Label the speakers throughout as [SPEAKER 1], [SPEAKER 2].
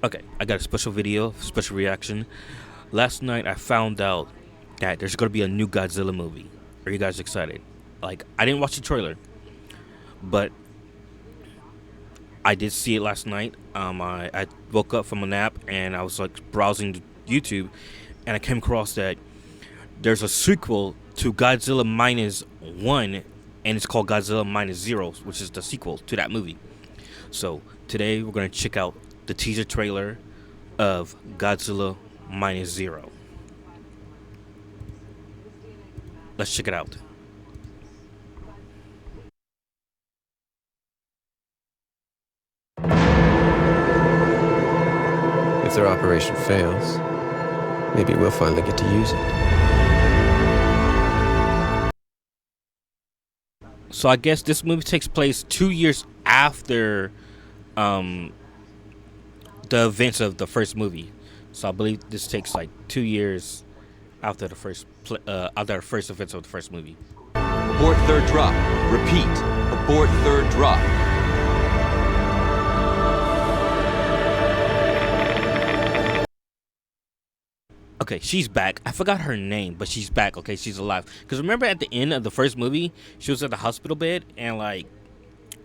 [SPEAKER 1] Okay, I got a special video, special reaction. Last night I found out that there's gonna be a new Godzilla movie. Are you guys excited? Like, I didn't watch the trailer, but I did see it last night. I woke up from a nap and I was like browsing YouTube, and I came across that there's a sequel to Godzilla minus one, and it's called Godzilla minus zero, which is the sequel to that movie. So today we're gonna check out the teaser trailer of Godzilla minus zero. Let's check it out.
[SPEAKER 2] If their operation fails, maybe we'll finally get to use it.
[SPEAKER 1] So I guess this movie takes place 2 years after the events of the first movie. So I believe this takes like 2 years after the first events of the first movie.
[SPEAKER 3] Abort third drop. Repeat. Abort third drop.
[SPEAKER 1] Okay, she's back. I forgot her name, but she's back. Okay, she's alive. Because remember at the end of the first movie, she was at the hospital bed and like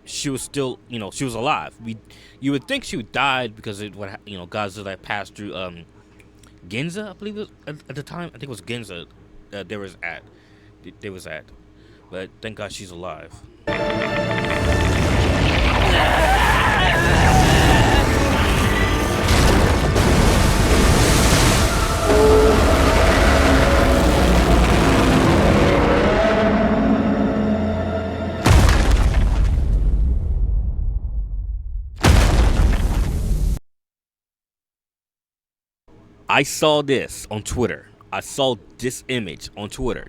[SPEAKER 1] she was still, she was alive. You would think she would died because it would, Godzilla passed through Ginza, I believe it was, at the time. I think it was Ginza. There was at, but thank God she's alive. I saw this on Twitter. I saw this image on Twitter.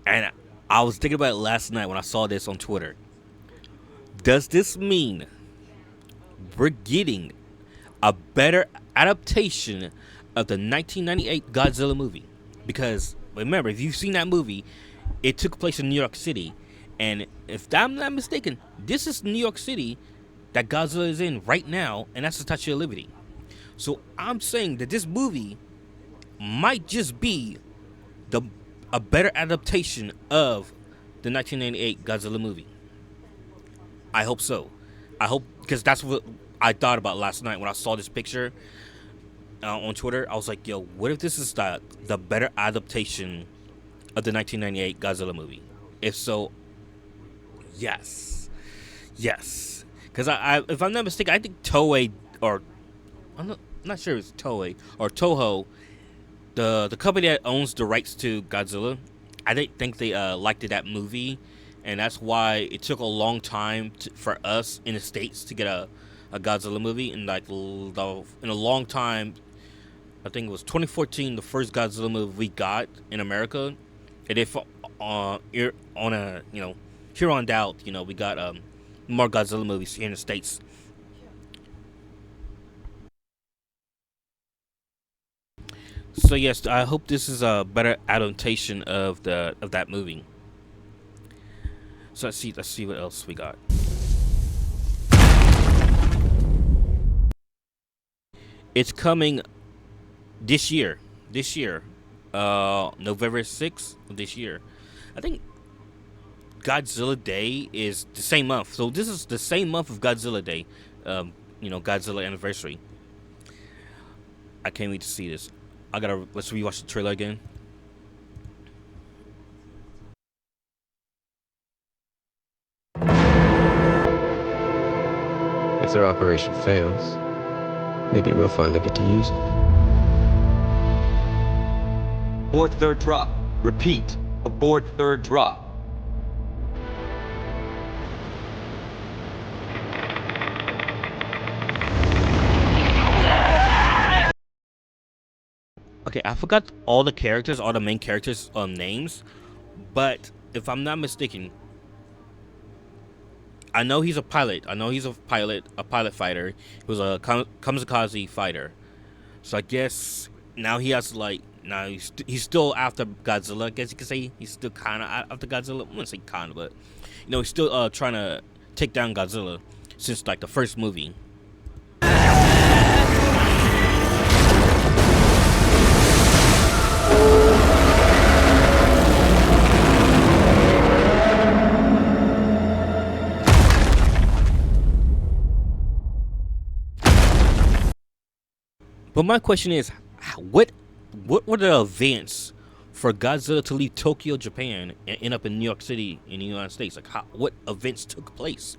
[SPEAKER 1] And I was thinking about it last night when I saw this on Twitter. Does this mean we're getting a better adaptation of the 1998 Godzilla movie? Because remember, if you've seen that movie, it took place in New York City. And if I'm not mistaken, this is New York City that Godzilla is in right now, and that's the Statue of Liberty. So I'm saying that this movie might just be a better adaptation of the 1998 Godzilla movie. I hope so. I hope, because that's what I thought about last night when I saw this picture on Twitter. I was like, yo, what if this is the better adaptation of the 1998 Godzilla movie? If so, yes. Because if I'm not mistaken, I think Toei, or I'm not sure if it's Toei or Toho, the company that owns the rights to Godzilla, I didn't think they liked that movie, and that's why it took a long time for us in the States to get a Godzilla movie. And like in a long time, I think it was 2014, the first Godzilla movie we got in America, and if here on out, we got more Godzilla movies here in the States. So yes, I hope this is a better adaptation of that movie. So let's see what else we got. It's coming this year. November 6th of this year. I think Godzilla Day is the same month. So this is the same month of Godzilla Day. Godzilla anniversary. I can't wait to see this. Let's rewatch the trailer again.
[SPEAKER 2] If their operation fails, maybe we'll finally get to use it.
[SPEAKER 3] Abort third drop. Repeat. Abort third drop.
[SPEAKER 1] Okay, I forgot all the main characters' names, but if I'm not mistaken, I know he's a pilot. A pilot fighter. He was a kamikaze fighter. So I guess now he has he's still after Godzilla. I guess you could say he's still kind of after Godzilla. I wouldn't say kind of, but he's still trying to take down Godzilla since like the first movie. But my question is, what were the events for Godzilla to leave Tokyo, Japan, and end up in New York City in the United States? Like, what events took place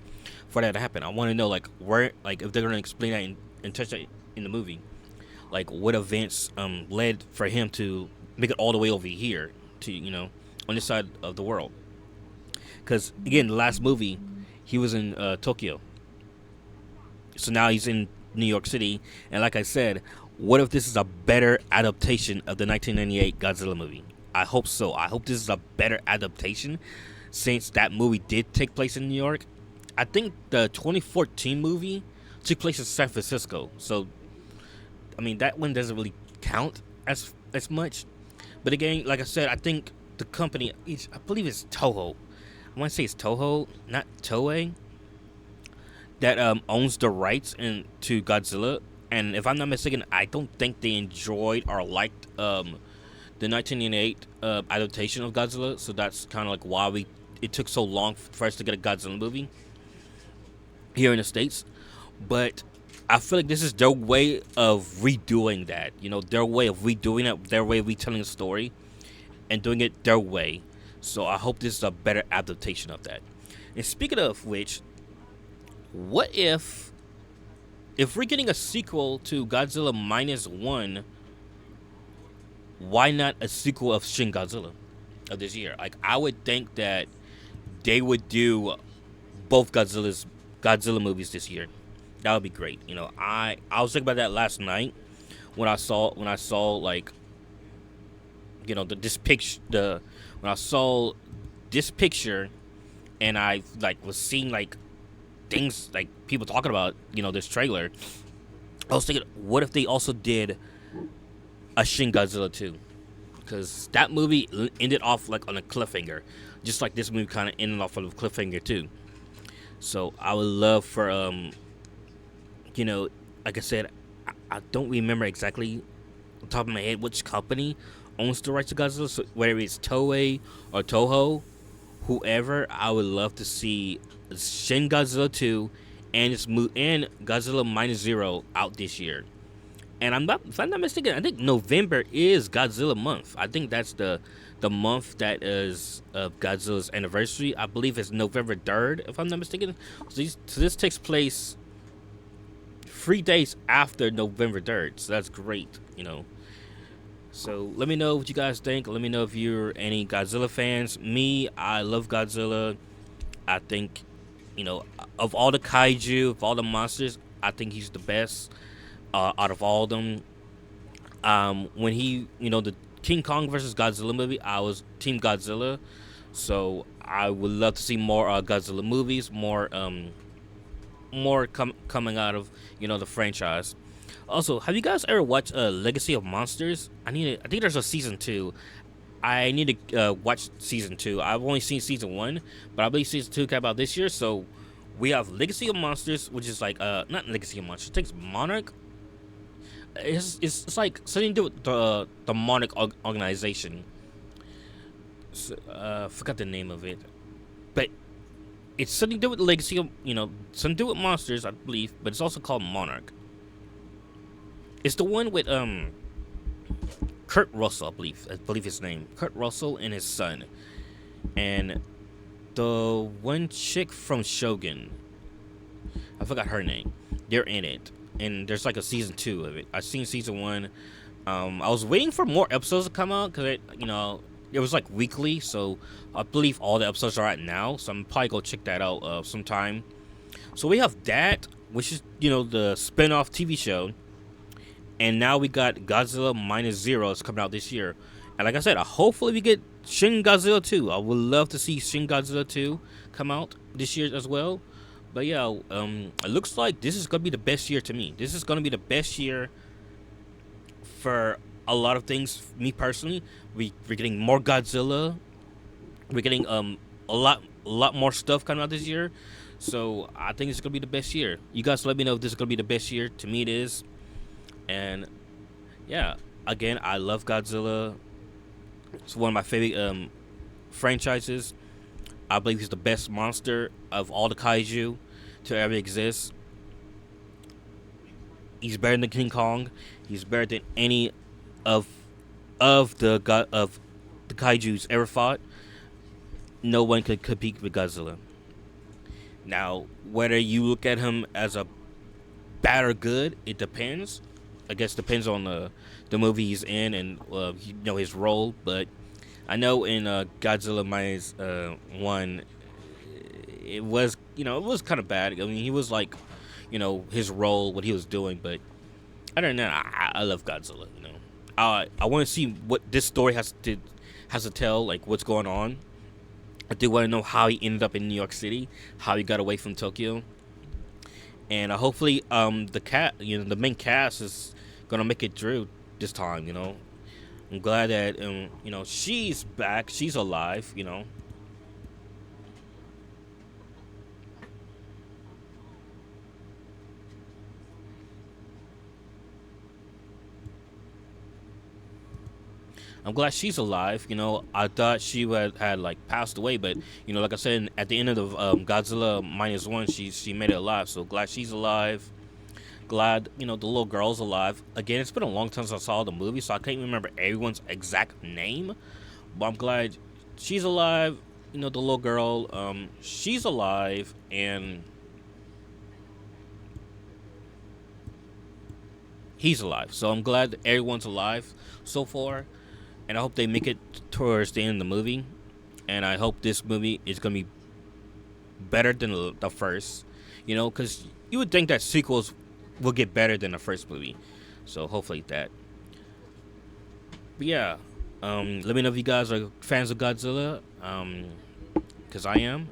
[SPEAKER 1] for that to happen? I want to know, like, where, like, if they're gonna explain that and touch that in the movie, like, what events led for him to make it all the way over here to, on this side of the world. Because again, the last movie, he was in Tokyo, so now he's in New York City. And like I said, what if this is a better adaptation of the 1998 Godzilla movie? I hope so. I hope this is a better adaptation, since that movie did take place in New York. I think the 2014 movie took place in San Francisco, so I mean that one doesn't really count as much. But again, like I said, I think the company, I believe it's Toho. I want to say it's Toho, not Toei, that owns the rights to Godzilla. And if I'm not mistaken, I don't think they enjoyed or liked the 1998 adaptation of Godzilla. So that's kind of like why it took so long for us to get a Godzilla movie here in the States. But I feel like this is their way of redoing that. Their way of redoing it, their way of retelling the story, and doing it their way. So I hope this is a better adaptation of that. And speaking of which, what if we're getting a sequel to Godzilla -1, why not a sequel of Shin Godzilla of this year? Like, I would think that they would do both Godzilla movies this year. That would be great. I was thinking about that last night when I saw like, when I saw this picture, and I like was seeing like things like people talking about this trailer. I was thinking, what if they also did a Shin Godzilla 2? Because that movie ended off like on a cliffhanger, just like this movie kind of ended off on a cliffhanger too. So I would love for like I said, I don't remember exactly on the top of my head which company owns the rights to Godzilla. So whether it's Toei or Toho, whoever, I would love to see Shin Godzilla 2 and Godzilla -0 out this year. And if I'm not mistaken, I think November is Godzilla month. I think that's the month that is Godzilla's anniversary. I believe it's November 3rd, if I'm not mistaken. So this takes place 3 days after November 3rd. So that's great, So let me know what you guys think. Let me know if you're any Godzilla fans. Me, I love Godzilla. I think, of all the kaiju, of all the monsters, I think he's the best out of all of them. When the King Kong versus Godzilla movie, I was Team Godzilla. So I would love to see more Godzilla movies, more coming out of the franchise. Also, have you guys ever watched Legacy of Monsters? I think there's a season 2. I need to watch season 2. I've only seen season 1, but I believe season 2 came out this year. So we have Legacy of Monsters, which is like not Legacy of Monsters. It takes Monarch. It's like something to do with the Monarch organization. So, forgot the name of it, but it's something to do with Legacy of something to do with monsters, I believe. But it's also called Monarch. It's the one with Kurt Russell, I believe his name. Kurt Russell and his son. And the one chick from Shogun, I forgot her name. They're in it. And there's like a season 2 of it. I've seen season 1. I was waiting for more episodes to come out because it was like weekly. So I believe all the episodes are out now. So I'm probably going to check that out sometime. So we have that, which is, the spin-off TV show. And now we got Godzilla -0 is coming out this year. And like I said, hopefully we get Shin Godzilla 2. I would love to see Shin Godzilla 2 come out this year as well. But yeah, it looks like this is going to be the best year to me. This is going to be the best year for a lot of things. Me personally, we're getting more Godzilla. We're getting a lot more stuff coming out this year. So I think it's going to be the best year. You guys let me know if this is going to be the best year. To me, it is. And yeah, again, I love Godzilla. It's one of my favorite franchises. I believe he's the best monster of all the kaiju to ever exist. He's better than King Kong. He's better than any of of the kaiju's ever fought. No one could compete with Godzilla. Now, whether you look at him as a bad or good, it depends. I guess depends on the movie he's in and his role. But I know in Godzilla minus one, it was it was kind of bad. I mean, he was like his role, what he was doing. But other than that, I love Godzilla. I want to see what this story has to tell, like what's going on. I do want to know how he ended up in New York City, how he got away from Tokyo, and hopefully the main cast is gonna make it through this time. I'm glad that she's back, she's alive. I'm glad she's alive. I thought she had like passed away, but like I said, at the end of the Godzilla minus one, she made it alive. So glad she's alive. Glad the little girl's alive. Again, it's been a long time since I saw the movie, so I can't remember everyone's exact name. But I'm glad she's alive. The little girl, she's alive, and he's alive. So I'm glad that everyone's alive so far, and I hope they make it towards the end of the movie. And I hope this movie is gonna be better than the first. Because you would think that sequels will get better than the first movie. So hopefully that. But yeah, let me know if you guys are fans of Godzilla, because I am.